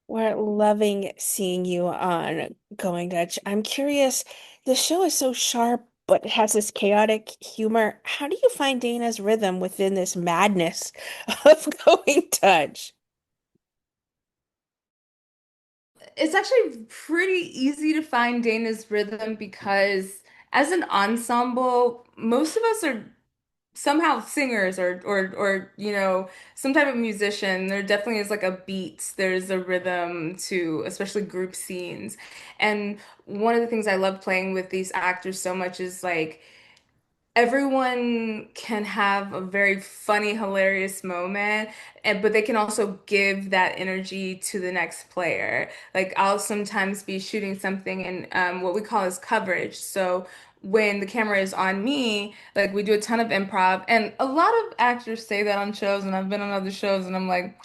We're loving seeing you on Going Dutch. I'm curious, the show is so sharp, but it has this chaotic humor. How do you find Dana's rhythm within this madness of Going Dutch? It's actually pretty easy to find Dana's rhythm because as an ensemble, most of us are somehow singers or some type of musician. There definitely is like a beat, there's a rhythm to especially group scenes. And one of the things I love playing with these actors so much is like everyone can have a very funny, hilarious moment, and but they can also give that energy to the next player. Like I'll sometimes be shooting something in what we call as coverage. So when the camera is on me, like we do a ton of improv, and a lot of actors say that on shows, and I've been on other shows, and I'm like,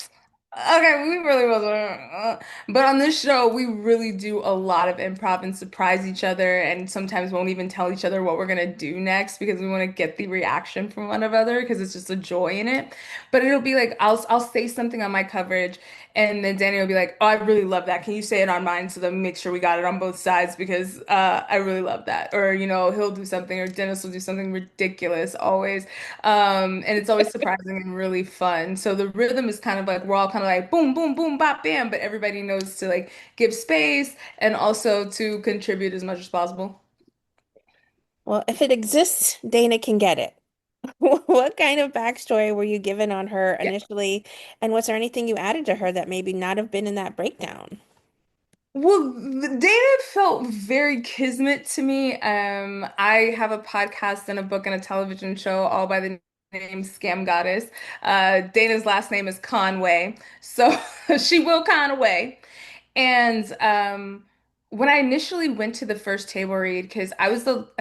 okay, we really wasn't. But on this show, we really do a lot of improv and surprise each other, and sometimes won't even tell each other what we're gonna do next because we want to get the reaction from one another because it's just a joy in it. But it'll be like I'll say something on my coverage, and then Danny will be like, "Oh, I really love that. Can you say it on mine so that we make sure we got it on both sides because I really love that." Or he'll do something, or Dennis will do something ridiculous always. And it's always surprising and really fun. So the rhythm is kind of like we're all kind of like boom, boom, boom, bop, bam, but everybody knows to like give space and also to contribute as much as possible. Well, if it exists, Dana can get it. What kind of backstory were you given on her Yeah. initially, and was there anything you added to her that maybe not have been in that breakdown? Well, Dana felt very kismet to me. I have a podcast and a book and a television show all by the name Scam Goddess. Dana's last name is Conway, so she will Conway. And when I initially went to the first table read, because I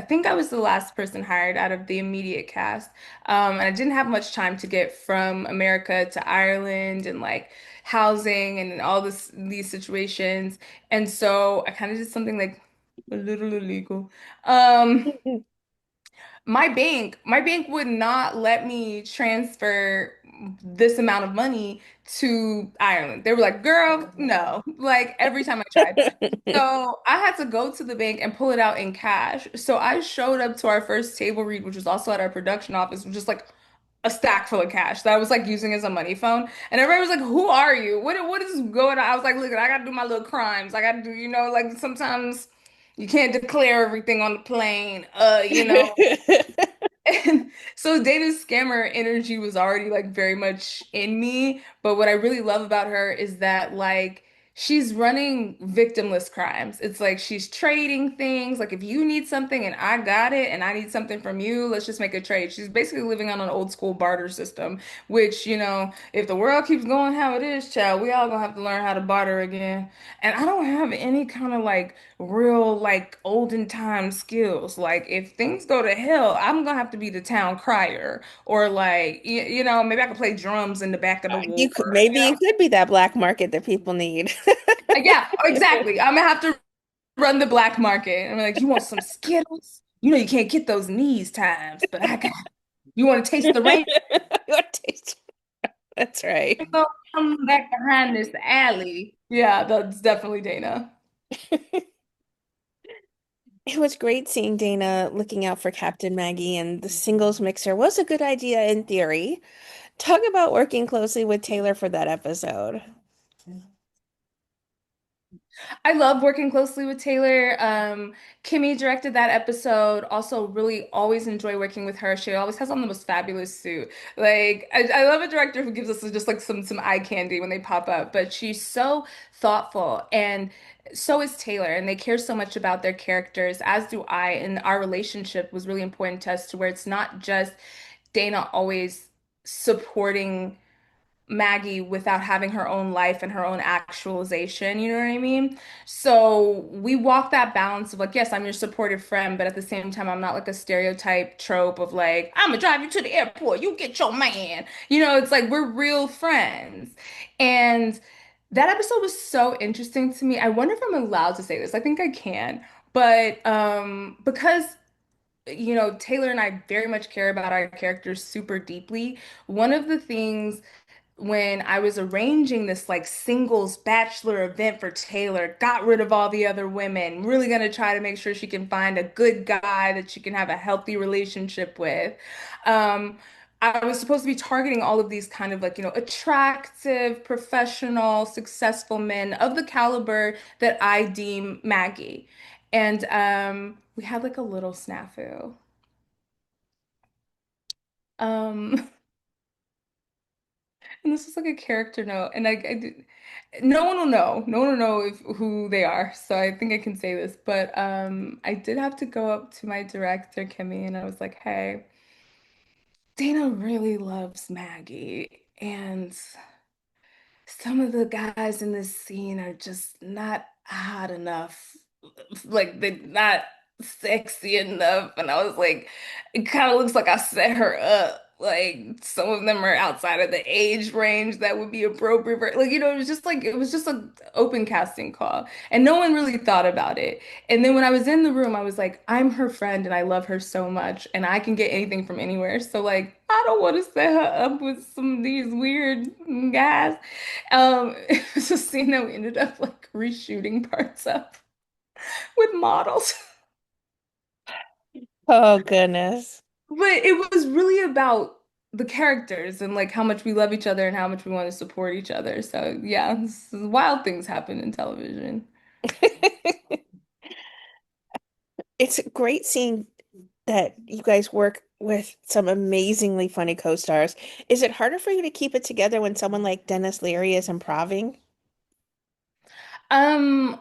think I was the last person hired out of the immediate cast, and I didn't have much time to get from America to Ireland and like housing and all these situations, and so I kind of did something like a little illegal. Um, my bank would not let me transfer this amount of money to Ireland. They were like, "Girl, no." Like every time I tried. So I had to go to the bank and pull it out in cash. So I showed up to our first table read, which was also at our production office, with just like a stack full of cash that I was like using as a money phone. And everybody was like, "Who are you? What is going on?" I was like, "Look, I gotta do my little crimes. I gotta do, like sometimes you can't declare everything on the plane. And so Dana's scammer energy was already like very much in me, but what I really love about her is that like she's running victimless crimes. It's like she's trading things. Like if you need something and I got it and I need something from you, let's just make a trade. She's basically living on an old school barter system, which, if the world keeps going how it is, child, we all gonna have to learn how to barter again. And I don't have any kind of like real like olden time skills. Like if things go to hell, I'm gonna have to be the town crier or like maybe I could play drums in the back of the war. You could maybe you could be that black market that people need. Yeah, exactly. I'm gonna have to run the black market. I'm like, you want some Skittles? You know you can't get those in these times, but I got. You want to taste the rain? Your taste. That's right. Go come back behind this alley. Yeah, that's definitely Dana. It was great seeing Dana looking out for Captain Maggie, and the singles mixer was a good idea in theory. Talk about working closely with Taylor for that episode. I love working closely with Taylor. Kimmy directed that episode. Also, really always enjoy working with her. She always has on the most fabulous suit. Like, I love a director who gives us just like some eye candy when they pop up. But she's so thoughtful, and so is Taylor. And they care so much about their characters, as do I. And our relationship was really important to us, to where it's not just Dana always supporting Maggie without having her own life and her own actualization, you know what I mean? So we walk that balance of like, yes, I'm your supportive friend, but at the same time, I'm not like a stereotype trope of like, I'm gonna drive you to the airport, you get your man. It's like we're real friends. And that episode was so interesting to me. I wonder if I'm allowed to say this. I think I can. But because Taylor and I very much care about our characters super deeply. One of the things when I was arranging this like singles bachelor event for Taylor, got rid of all the other women, really gonna try to make sure she can find a good guy that she can have a healthy relationship with. Um, I was supposed to be targeting all of these kind of like, attractive, professional, successful men of the caliber that I deem Maggie. And we had like a little snafu. Um, And this was like a character note, and no one will know. No one will know if who they are. So I think I can say this, but I did have to go up to my director, Kimmy, and I was like, "Hey, Dana really loves Maggie, and some of the guys in this scene are just not hot enough. Like they're not sexy enough." And I was like, it kind of looks like I set her up. Like some of them are outside of the age range that would be appropriate for, like, it was just an open casting call. And no one really thought about it. And then when I was in the room, I was like, I'm her friend and I love her so much and I can get anything from anywhere. So like I don't want to set her up with some of these weird guys. It was a scene that we ended up like reshooting parts of with models. Oh, goodness. But it was really about the characters and like how much we love each other and how much we want to support each other. So yeah, wild things happen in television. It's great seeing that you guys work with some amazingly funny co-stars. Is it harder for you to keep it together when someone like Dennis Leary is improving? Um,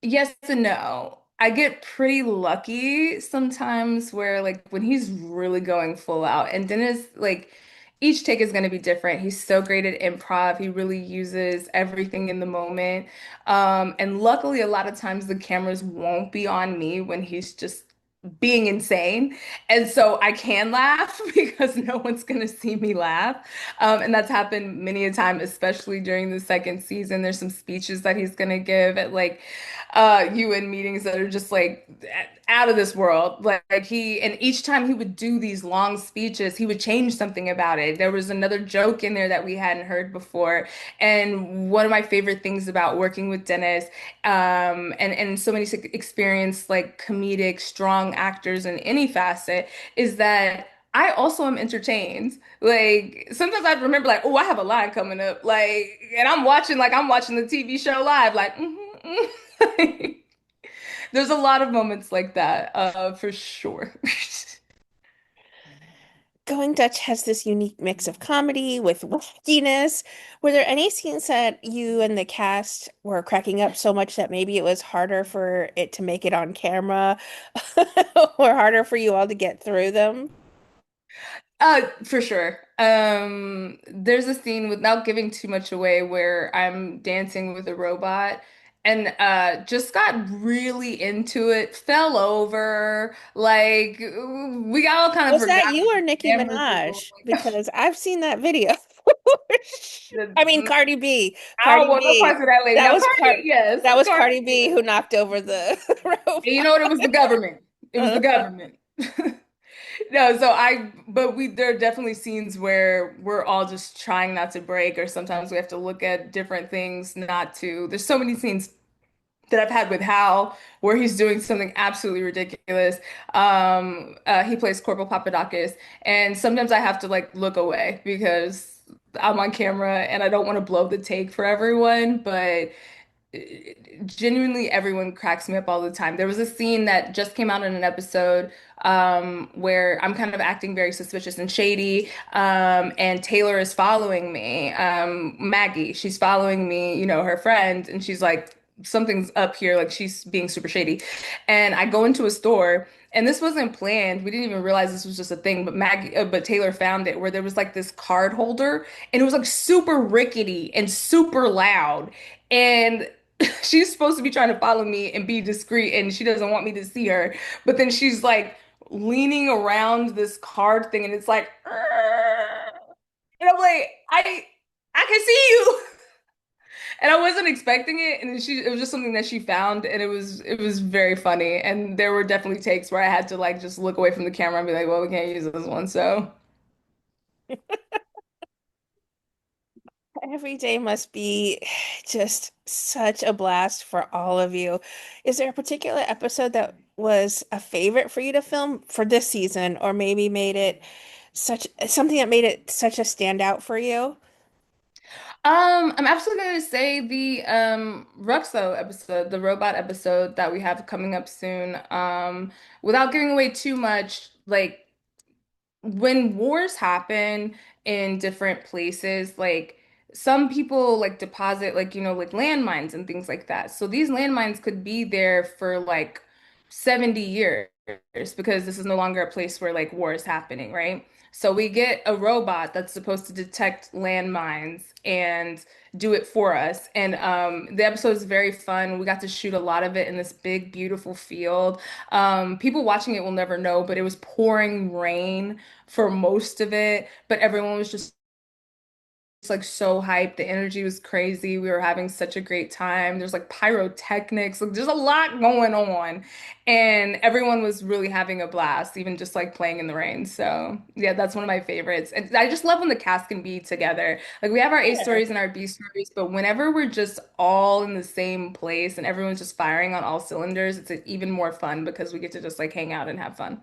Yes and no. I get pretty lucky sometimes where like when he's really going full out and Dennis like each take is going to be different. He's so great at improv. He really uses everything in the moment. And luckily a lot of times the cameras won't be on me when he's just being insane. And so I can laugh because no one's going to see me laugh. And that's happened many a time, especially during the second season. There's some speeches that he's going to give at like UN meetings that are just like out of this world. Like he, and each time he would do these long speeches, he would change something about it. There was another joke in there that we hadn't heard before. And one of my favorite things about working with Dennis, and so many experienced like comedic, strong actors in any facet, is that I also am entertained. Like sometimes I remember like, oh, I have a line coming up. Like, and I'm watching the TV show live, like, There's a lot of moments like that, for sure. Going Dutch has this unique mix of comedy with wackiness. Were there any scenes that you and the cast were cracking up so much that maybe it was harder for it to make it on camera or harder for you all to get through them? For sure. There's a scene without giving too much away where I'm dancing with a robot and just got really into it, fell over, like we all kind of Was that forgot you that or the Nicki cameras were Minaj? rolling. Because I've seen that video. I mean, The- Cardi B. I don't Cardi want no B. parts of that lady. That Now, was Cardi, Car yes, that was Cardi, Cardi B yes. who knocked over the And you robot. know what? It was the government. It was the Uh, government. No, but there are definitely scenes where we're all just trying not to break, or sometimes we have to look at different things not to. There's so many scenes that I've had with Hal where he's doing something absolutely ridiculous. He plays Corporal Papadakis, and sometimes I have to like look away because I'm on camera and I don't want to blow the take for everyone, but genuinely everyone cracks me up all the time. There was a scene that just came out in an episode where I'm kind of acting very suspicious and shady, and Taylor is following me. Maggie, she's following me, her friend, and she's like, something's up here, like she's being super shady. And I go into a store. And this wasn't planned. We didn't even realize this was just a thing, but Taylor found it where there was like this card holder and it was like super rickety and super loud. And she's supposed to be trying to follow me and be discreet and she doesn't want me to see her, but then she's like leaning around this card thing and it's like and I'm like I can see you. And I wasn't expecting it, and it was just something that she found, and it was very funny. And there were definitely takes where I had to like just look away from the camera and be like, well, we can't use this one, so Every day must be just such a blast for all of you. Is there a particular episode that was a favorite for you to film for this season, or maybe made it such something that made it such a standout for you? I'm absolutely going to say the Ruxo episode, the robot episode that we have coming up soon. Without giving away too much, like when wars happen in different places, like some people like deposit like like landmines and things like that. So these landmines could be there for like 70 years because this is no longer a place where like war is happening, right? So we get a robot that's supposed to detect landmines and do it for us. And the episode is very fun. We got to shoot a lot of it in this big, beautiful field. People watching it will never know, but it was pouring rain for most of it, but everyone was just like so hyped. The energy was crazy. We were having such a great time. There's like pyrotechnics. Like there's a lot going on. And everyone was really having a blast, even just like playing in the rain. So yeah, that's one of my favorites. And I just love when the cast can be together. Like we have our A Yeah. stories and our B stories, but whenever we're just all in the same place and everyone's just firing on all cylinders, it's even more fun because we get to just like hang out and have fun.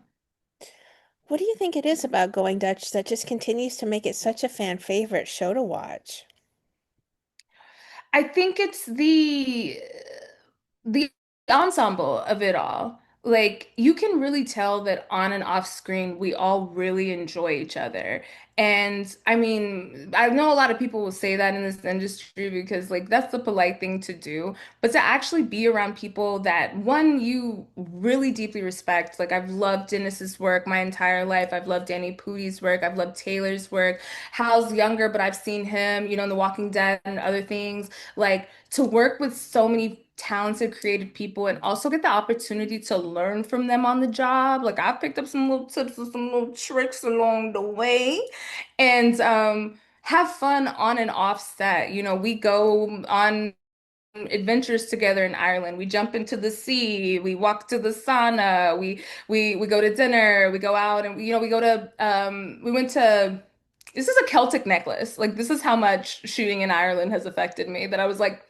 What do you think it is about Going Dutch that just continues to make it such a fan favorite show to watch? I think it's the ensemble of it all. Like you can really tell that on and off screen we all really enjoy each other. And I mean, I know a lot of people will say that in this industry because like that's the polite thing to do, but to actually be around people that one you really deeply respect. Like I've loved Dennis's work my entire life. I've loved Danny Pudi's work. I've loved Taylor's work. Hal's younger, but I've seen him, in The Walking Dead and other things. Like to work with so many talented, creative people and also get the opportunity to learn from them on the job. Like I've picked up some little tips and some little tricks along the way and have fun on and off set. We go on adventures together in Ireland. We jump into the sea, we walk to the sauna, we go to dinner, we go out and we go to we went to this is a Celtic necklace. Like this is how much shooting in Ireland has affected me that I was like,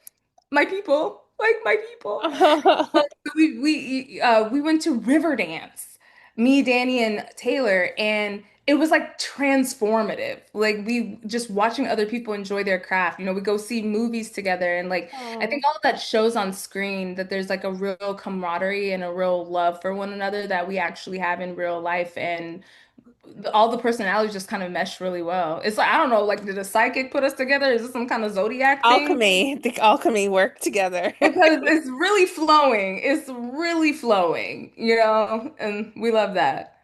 my people, like my people. We went to Riverdance, me, Danny, and Taylor, and it was like transformative. Like we just watching other people enjoy their craft. We go see movies together, and like I Oh. think all of that shows on screen that there's like a real camaraderie and a real love for one another that we actually have in real life, and all the personalities just kind of mesh really well. It's like I don't know, like did a psychic put us together? Is this some kind of zodiac thing? The alchemy work together. Because it's really flowing. It's really flowing, and we love that.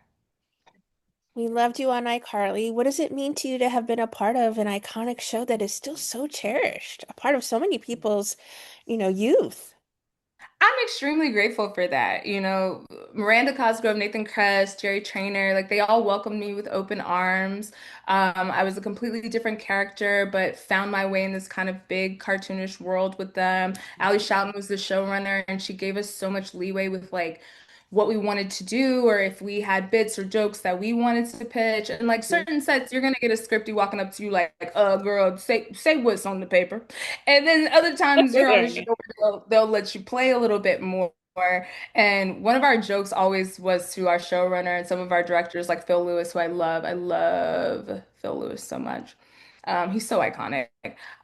We loved you on iCarly. What does it mean to you to have been a part of an iconic show that is still so cherished, a part of so many people's, youth? I'm extremely grateful for that. Miranda Cosgrove, Nathan Kress, Jerry Trainer, like they all welcomed me with open arms. I was a completely different character, but found my way in this kind of big cartoonish world with them. Ali Shelton was the showrunner, and she gave us so much leeway with like what we wanted to do, or if we had bits or jokes that we wanted to pitch. And like Mhm. certain sets, you're gonna get a script you walking up to you like, girl, say what's on the paper. And then other times you're on the show, they'll let you play a little bit more. And one of our jokes always was to our showrunner and some of our directors, like Phil Lewis, who I love. I love Phil Lewis so much. He's so iconic.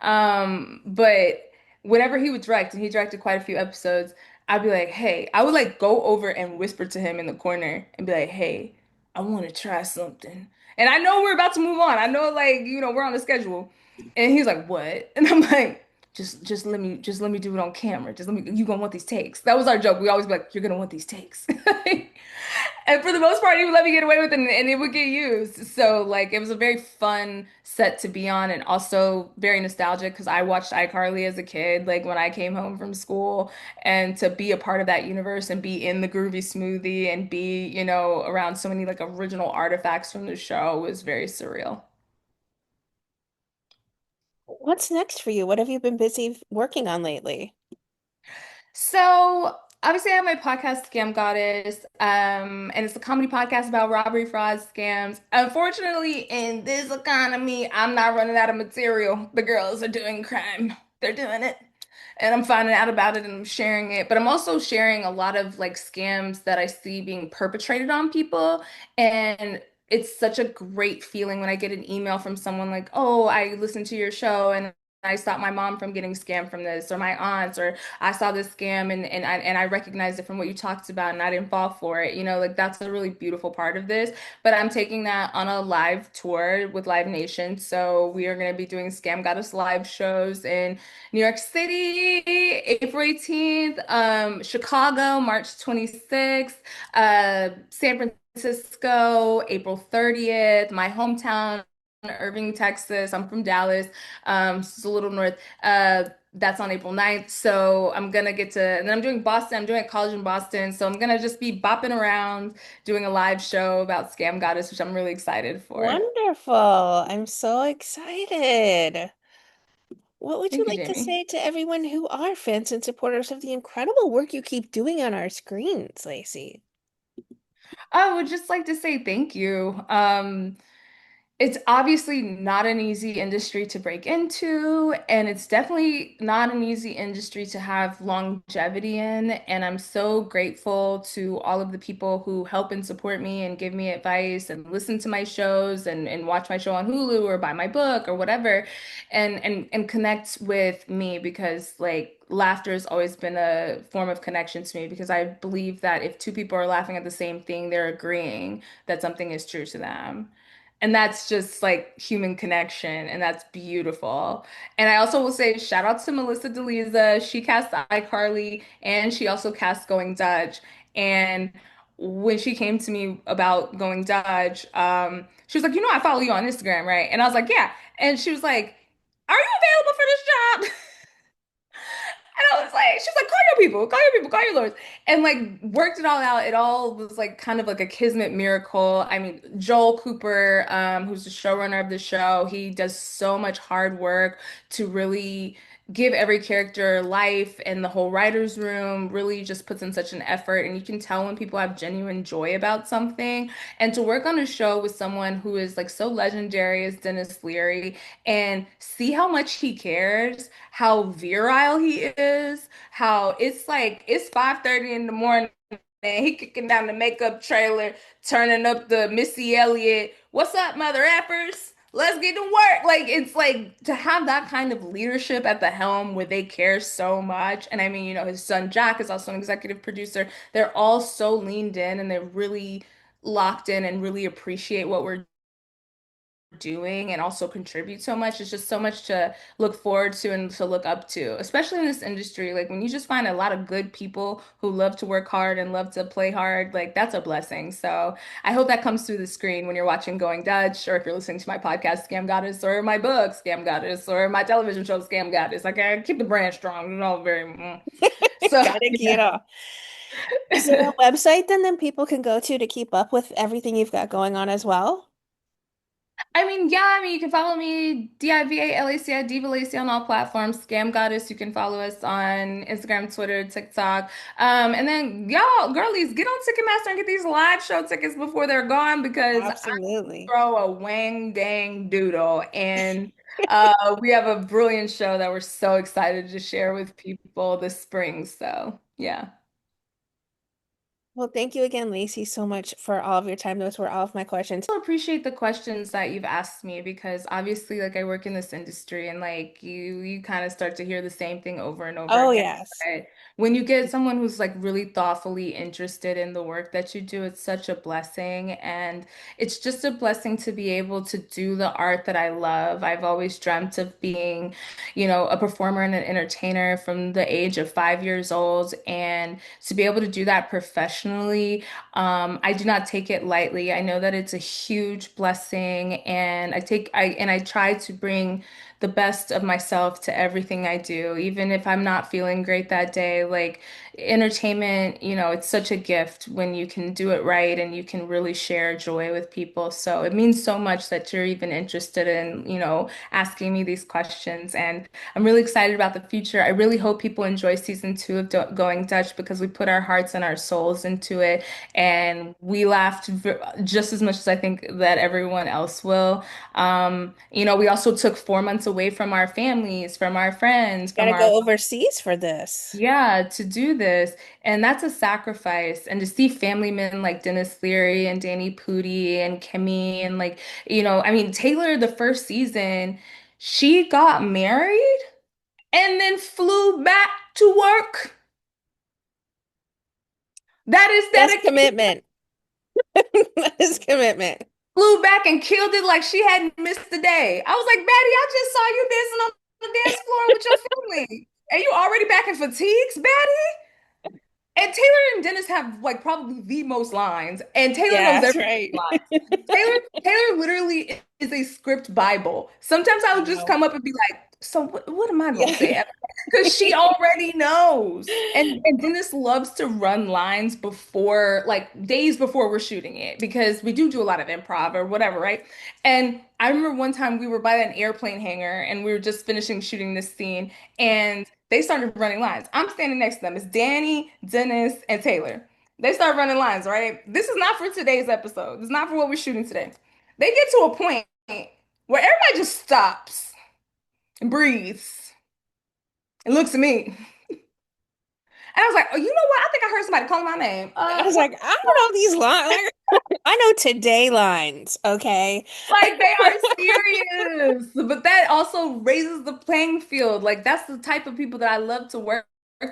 But whenever he would direct, and he directed quite a few episodes, I'd be like, hey, I would like go over and whisper to him in the corner and be like, hey, I want to try something. And I know we're about to move on. I know we're on a schedule. And he's like, what? And I'm like, just let me do it on camera. Just let me you gonna want these takes. That was our joke. We always be like, you're gonna want these takes. And for the most part, he would let me get away with it and it would get used. So like it was a very fun set to be on and also very nostalgic because I watched iCarly as a kid, like when I came home from school and to be a part of that universe and be in the Groovy Smoothie and be around so many like original artifacts from the show was very surreal. What's next for you? What have you been busy working on lately? So obviously I have my podcast, Scam Goddess, and it's a comedy podcast about robbery, fraud, scams. Unfortunately, in this economy, I'm not running out of material. The girls are doing crime. They're doing it. And I'm finding out about it and I'm sharing it. But I'm also sharing a lot of like scams that I see being perpetrated on people. And it's such a great feeling when I get an email from someone like, "Oh, I listened to your show and I stopped my mom from getting scammed from this, or my aunts, or I saw this scam and I recognized it from what you talked about and I didn't fall for it." You know, like that's a really beautiful part of this. But I'm taking that on a live tour with Live Nation. So we are going to be doing Scam Goddess live shows in New York City, April 18th, Chicago, March 26th, San Francisco, April 30th, my hometown, Irving, Texas. I'm from Dallas, it's a little north. That's on April 9th. So I'm gonna get to, and then I'm doing Boston. I'm doing a college in Boston. So I'm gonna just be bopping around doing a live show about Scam Goddess, which I'm really excited for. Wonderful. I'm so excited. What would you Thank you, like to Jamie. say to everyone who are fans and supporters of the incredible work you keep doing on our screens, Lacey? I would just like to say thank you. It's obviously not an easy industry to break into, and it's definitely not an easy industry to have longevity in. And I'm so grateful to all of the people who help and support me and give me advice and listen to my shows and watch my show on Hulu or buy my book or whatever and connect with me because like laughter has always been a form of connection to me because I believe that if two people are laughing at the same thing, they're agreeing that something is true to them. And that's just like human connection, and that's beautiful. And I also will say shout out to Melissa DeLiza. She cast iCarly, and she also cast Going Dutch. And when she came to me about Going Dutch, she was like, "You know, I follow you on Instagram, right?" And I was like, "Yeah." And she was like, "Are you available for this job?" And I was like, she's like, call your people, call your lords. And like worked it all out. It all was like kind of like a kismet miracle. I mean, Joel Cooper, who's the showrunner of the show, he does so much hard work to really give every character life, and the whole writer's room really just puts in such an effort. And you can tell when people have genuine joy about something. And to work on a show with someone who is like so legendary as Dennis Leary and see how much he cares, how virile he is, how it's like it's 5:30 in the morning and he kicking down the makeup trailer, turning up the Missy Elliott, "What's up, mother effers? Let's get to work." Like it's like to have that kind of leadership at the helm where they care so much. And I mean, you know, his son Jack is also an executive producer. They're all so leaned in and they're really locked in and really appreciate what we're doing and also contribute so much. It's just so much to look forward to and to look up to, especially in this industry. Like when you just find a lot of good people who love to work hard and love to play hard, like that's a blessing. So I hope that comes through the screen when you're watching Going Dutch, or if you're listening to my podcast, Scam Goddess, or my book, Scam Goddess, or my television show, Scam Goddess. Like I keep the brand strong, you know, very. So Gotta yeah. get off. Is there a website then people can go to keep up with everything you've got going on as well? I mean, yeah, I mean, you can follow me, DIVALACI, Diva Lacy on all platforms, Scam Goddess. You can follow us on Instagram, Twitter, TikTok. And then, y'all, girlies, get on Ticketmaster and get these live show tickets before they're gone because I Absolutely. throw a wang dang doodle. And we have a brilliant show that we're so excited to share with people this spring. So, yeah. Well, thank you again, Lacey, so much for all of your time. Those were all of my questions. Appreciate the questions that you've asked me because obviously like I work in this industry and like you kind of start to hear the same thing over and over Oh, again. yes. But when you get someone who's like really thoughtfully interested in the work that you do, it's such a blessing, and it's just a blessing to be able to do the art that I love. I've always dreamt of being, you know, a performer and an entertainer from the age of 5 years old, and to be able to do that professionally, I do not take it lightly. I know that it's a huge blessing, and I try to bring the best of myself to everything I do, even if I'm not feeling great that day. Like entertainment, it's such a gift when you can do it right and you can really share joy with people. So it means so much that you're even interested in, asking me these questions. And I'm really excited about the future. I really hope people enjoy season two of Going Dutch because we put our hearts and our souls into it. And we laughed just as much as I think that everyone else will. We also took 4 months away from our families, from our friends, from Gotta our go overseas for this. yeah, to do this. And that's a sacrifice. And to see family men like Dennis Leary and Danny Pudi and Kimmy and like, I mean, Taylor, the first season, she got married and then flew back to work. That is That's dedication. commitment. That is commitment. Flew back and killed it like she hadn't missed a day. I was like, Betty, I just saw you dancing on the dance floor with your family. And you already back in fatigues, Betty? And Taylor and Dennis have like probably the most lines, and Taylor Yeah, knows that's every right. line. Taylor literally is a script Bible. Sometimes I would just Wow. come up and be like, "So what am I gonna Yeah. say?" Because she already knows. And Dennis loves to run lines before, like days before we're shooting it, because we do a lot of improv or whatever, right? And I remember one time we were by an airplane hangar and we were just finishing shooting this scene, and they started running lines. I'm standing next to them. It's Danny, Dennis, and Taylor. They start running lines, right? This is not for today's episode. This is not for what we're shooting today. They get to a point where everybody just stops and breathes and looks at me. And I was like, oh, you know what? I think I heard somebody calling my name. I was What? like, I don't know these lines. Like, I know today lines, okay? Like they are serious. But that also raises the playing field. Like that's the type of people that I love to work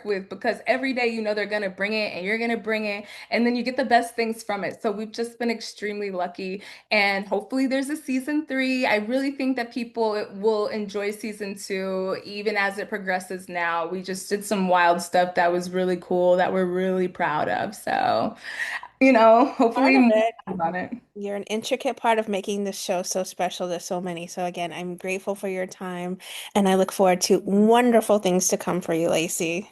with because every day you know they're gonna bring it and you're gonna bring it and then you get the best things from it. So we've just been extremely lucky and hopefully there's a season three. I really think that people will enjoy season two even as it progresses now. We just did some wild stuff that was really cool that we're really proud of. So, Part hopefully of more it. on it. You're an intricate part of making this show so special to so many. So again, I'm grateful for your time and I look forward to wonderful things to come for you, Lacey.